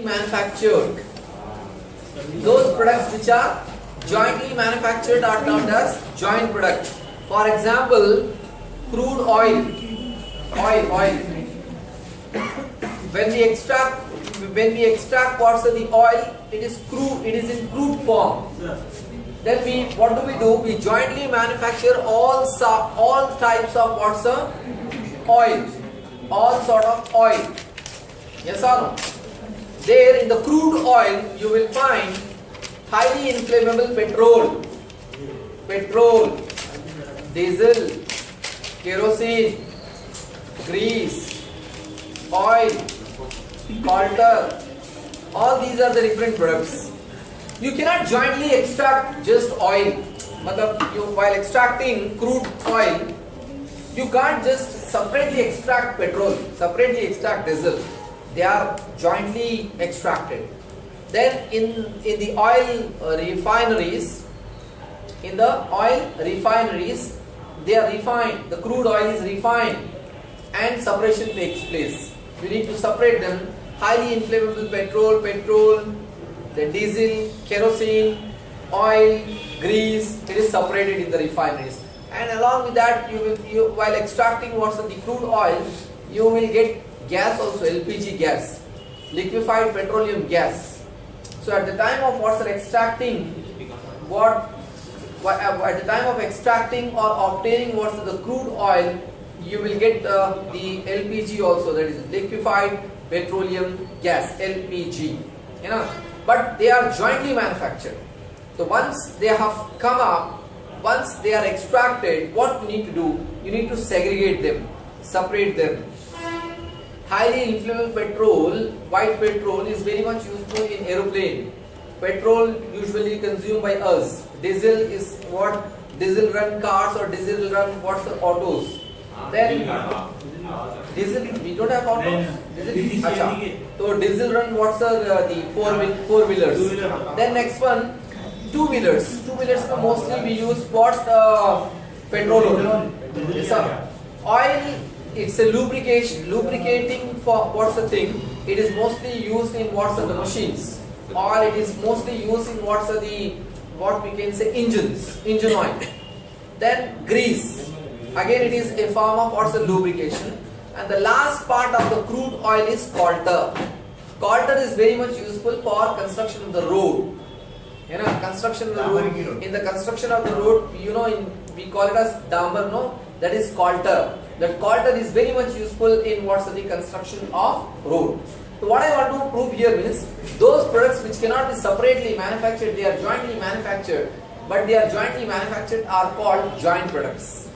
manufactured. Those products which are jointly manufactured are termed as joint product. For example, crude oil. When we extract parts of the oil, it is in crude form. Then what do? We jointly manufacture all types of parts of oil, all sort of oil. Yes or no? There in the crude oil you will find highly inflammable petrol, diesel, kerosene, grease, oil, coulter. All these are the different products. You cannot jointly extract just oil. While extracting crude oil, you can't just separately extract petrol, separately extract diesel. They are jointly extracted. Then in the oil refineries, they are refined. The crude oil is refined and separation takes place. You need to separate them. Highly inflammable petrol, the diesel, kerosene, oil, grease. It is separated in the refineries. And along with that, while extracting what's the crude oil, you will get gas also, LPG gas, liquefied petroleum gas. So at the time of extracting or obtaining the crude oil, you will get the LPG also, that is liquefied petroleum gas, LPG. But they are jointly manufactured. So once they have come up, once they are extracted, what you need to do? You need to segregate them, separate them. Highly inflammable petrol, white petrol, is very much useful in aeroplane. Petrol usually consumed by us. Diesel is what? Diesel run cars or diesel run autos. Then diesel, we don't have autos. Diesel? Achha. So diesel run the four-wheelers. Then next one, two-wheelers. Two-wheelers mostly we use petrol oil. Yes, sir. Oil, it's a lubricating for it is mostly used in the machines. Oil, it is mostly used in what we can say engine oil. Then grease, again it is a form of lubrication. And the last part of the crude oil is coulter. Coulter is very much useful for construction of the road. Construction of the road. In the construction of the road, we call it as damper, no? That is coulter. That coulter is very much useful in the construction of road. So what I want to prove here means those products which cannot be separately manufactured, they are jointly manufactured, but they are jointly manufactured are called joint products.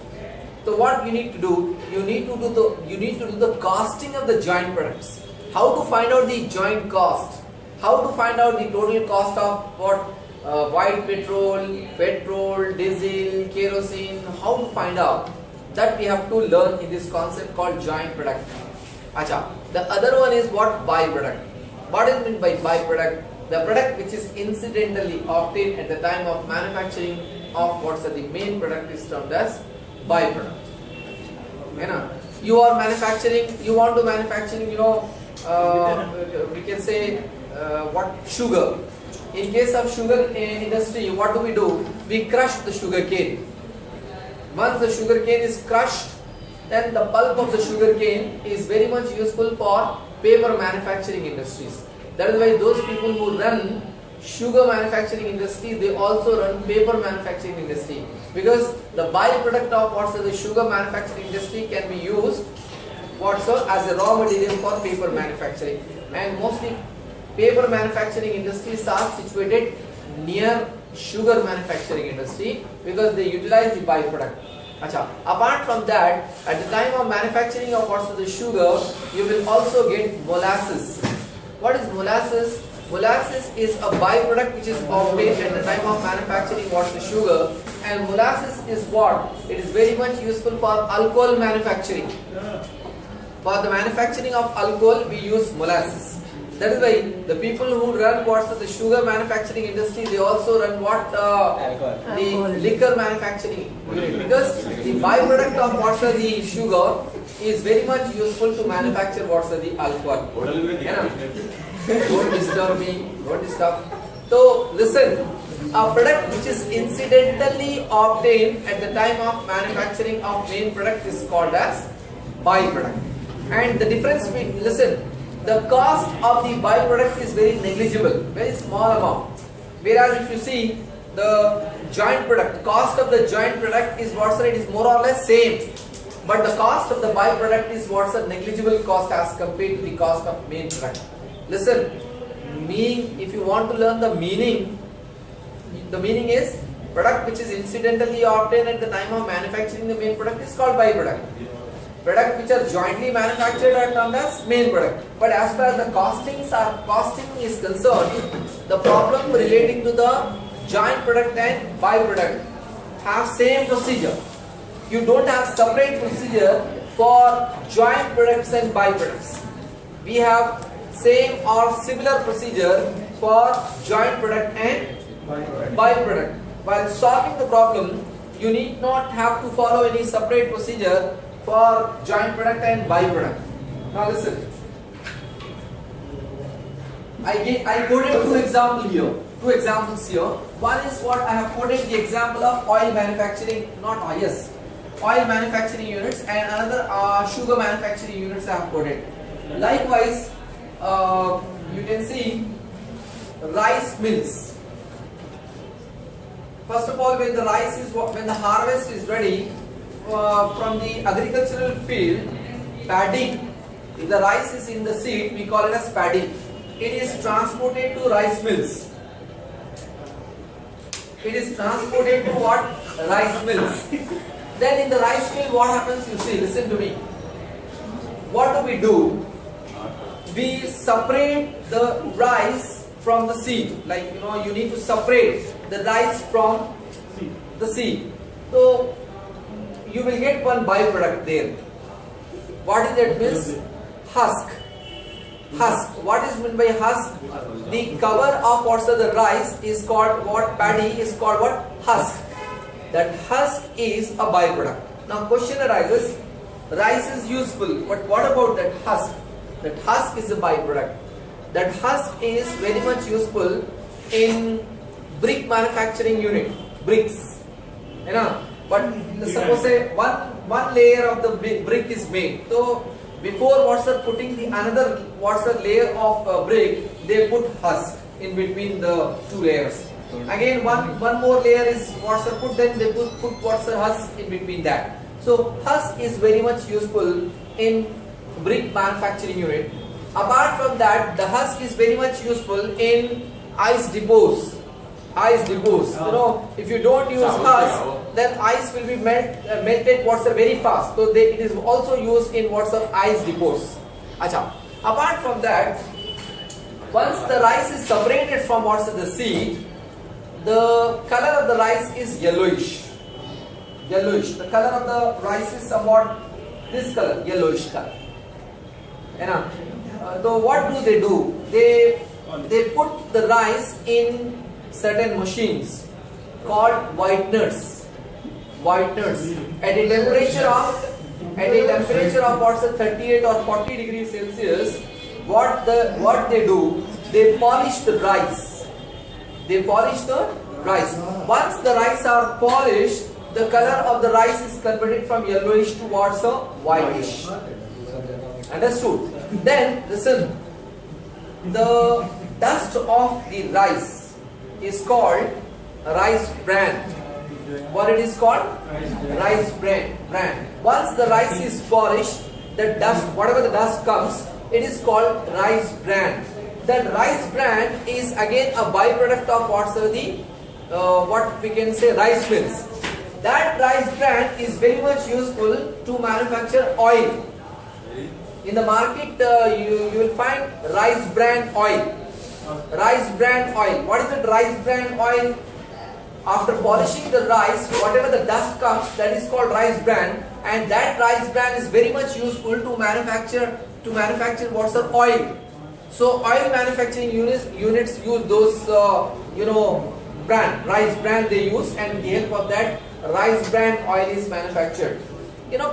So what you need to do? You need to do the costing of the joint products. How to find out the joint cost? How to find out the total cost of white petrol, diesel, kerosene? How to find out? That we have to learn in this concept called joint product. Achha. The other one is what? Byproduct. What is meant by byproduct? The product which is incidentally obtained at the time of manufacturing of the main product is termed as byproduct. You are manufacturing, we can say sugar. In case of sugar industry, what do? We crush the sugar cane. Once the sugar cane is crushed, then the pulp of the sugar cane is very much useful for paper manufacturing industries. That is why those people who run sugar manufacturing industry, they also run paper manufacturing industry, because the byproduct of the sugar manufacturing industry can be used as a raw material for paper manufacturing. And mostly paper manufacturing industries are situated near sugar manufacturing industry because they utilize the byproduct. Achha. Apart from that, at the time of manufacturing of the sugar, you will also get molasses. What is molasses? Molasses is a byproduct which is obtained at the time of manufacturing the sugar, and molasses is what? It is very much useful for alcohol manufacturing. For the manufacturing of alcohol, we use molasses. That is why the people who run the sugar manufacturing industry, they also run the liquor manufacturing unit, because the byproduct of the sugar is very much useful to manufacture the alcohol. Don't disturb me. Don't disturb. So listen, a product which is incidentally obtained at the time of manufacturing of main product is called as byproduct. And the difference between, listen, the cost of the byproduct is very negligible, very small amount. Whereas if you see the joint product, cost of the joint product is what's it is more or less same. But the cost of the byproduct is what's a negligible cost as compared to the cost of main product. Listen, meaning, if you want to learn the meaning is product which is incidentally obtained at the time of manufacturing the main product is called byproduct. Product which are jointly manufactured are termed as main product. But as far as the costing is concerned, the problem relating to the joint product and byproduct have same procedure. You don't have separate procedure for joint products and byproducts. We have same or similar procedure for joint product and byproduct. While solving the problem, you need not have to follow any separate procedure for joint product and byproduct. Now listen, I quoted two examples here. One is what I have quoted, the example of oil manufacturing, oil manufacturing units, and another sugar manufacturing units I have quoted. Likewise, you can see rice mills. First of all, when the harvest is ready from the agricultural field, padding. If the rice is in the seed, we call it as padding. It is transported to rice mills. It is transported to what? Rice mills. Then in the rice mill, what happens? You see, listen to me. What do? We separate the rice from the seed. Like, you need to separate the rice from the seed. So you will get one byproduct there. What is that means? Husk. What is meant by husk? The cover of what's the rice is called what? Paddy is called what? Husk. That husk is a byproduct. Now question arises, rice is useful, but what about that husk? That husk is a byproduct. That husk is very much useful in brick manufacturing unit, bricks. But suppose say one layer of the brick is made. So before putting the another layer of brick, they put husk in between the two layers. Again one more layer is put, then they put husk in between that. So husk is very much useful in brick manufacturing unit. Apart from that, the husk is very much useful in ice depots. If you don't use husk, then ice will be melted very fast. So it is also used in ice depots. Apart from that, once the rice is separated from the seed, the color of the rice is yellowish. The color of the rice is somewhat this color, yellowish color. So what do? They put the rice in certain machines called whiteners at a temperature of 38 or 40 degrees Celsius. What they do, they polish the rice. Once the rice are polished, the color of the rice is converted from yellowish towards a whitish. Understood? Then listen, the dust of the rice is called rice bran. What it is called? Rice bran. Once the rice is polished, the dust, whatever the dust comes, it is called rice bran. That rice bran is again a byproduct of what we can say rice mills. That rice bran is very much useful to manufacture oil. In the market, you will find rice bran oil. What is the rice bran oil? After polishing the rice, whatever the dust comes, that is called rice bran, and that rice bran is very much useful to manufacture oil. So oil manufacturing units use those rice bran they use, and with the help of that rice bran oil is manufactured.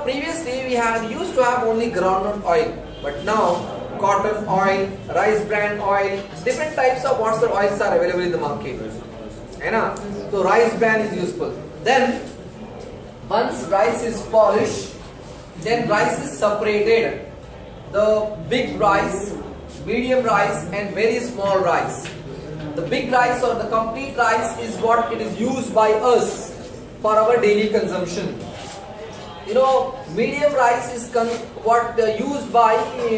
Previously we used to have only groundnut oil, but now cotton oil, rice bran oil, different types of what's the oils are available in the market. So rice bran is useful. Then once rice is polished, then rice is separated. The big rice, medium rice and very small rice. The big rice or the complete rice is what it is used by us for our daily consumption. Medium rice is used by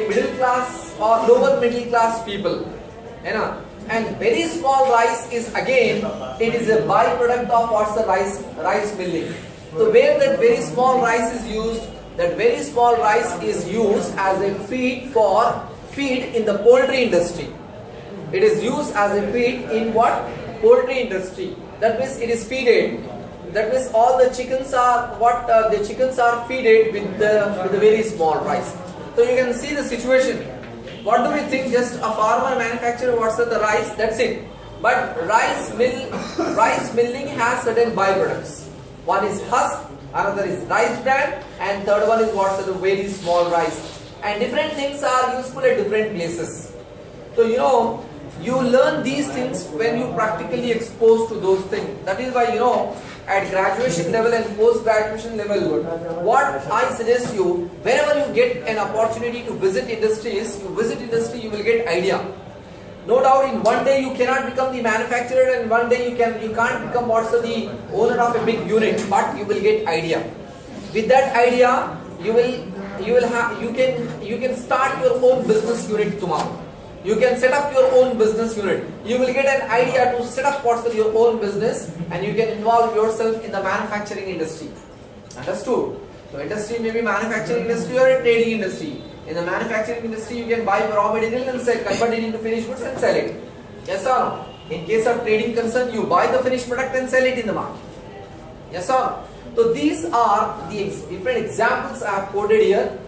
middle class or lower middle class people. And very small rice is again, it is a byproduct of what's the rice milling. So where that very small rice is used, that very small rice is used as a feed in the poultry industry. It is used as a feed in what? Poultry industry. That means it is feeded. That means all the chickens are the chickens are feeded with the very small rice. So you can see the situation. What do we think? Just a farmer manufacture what's the rice? That's it. But rice milling has certain byproducts. One is husk, another is rice bran, and third one is what's the very small rice. And different things are useful at different places. So you learn these things when you practically exposed to those things. That is why at graduation level and post-graduation level, what I suggest you, whenever you get an opportunity to visit industries, you will get idea. No doubt in one day you cannot become the manufacturer and one day you can't become the owner of a big unit, but you will get idea. With that idea, you can start your own business unit tomorrow. You can set up your own business unit. You will get an idea to set up your own business and you can involve yourself in the manufacturing industry. Understood? So industry may be manufacturing industry or a trading industry. In the manufacturing industry, you can buy raw material and convert it into finished goods and sell it. Yes or no? In case of trading concern, you buy the finished product and sell it in the market. Yes or no? So these are the different examples I have quoted here.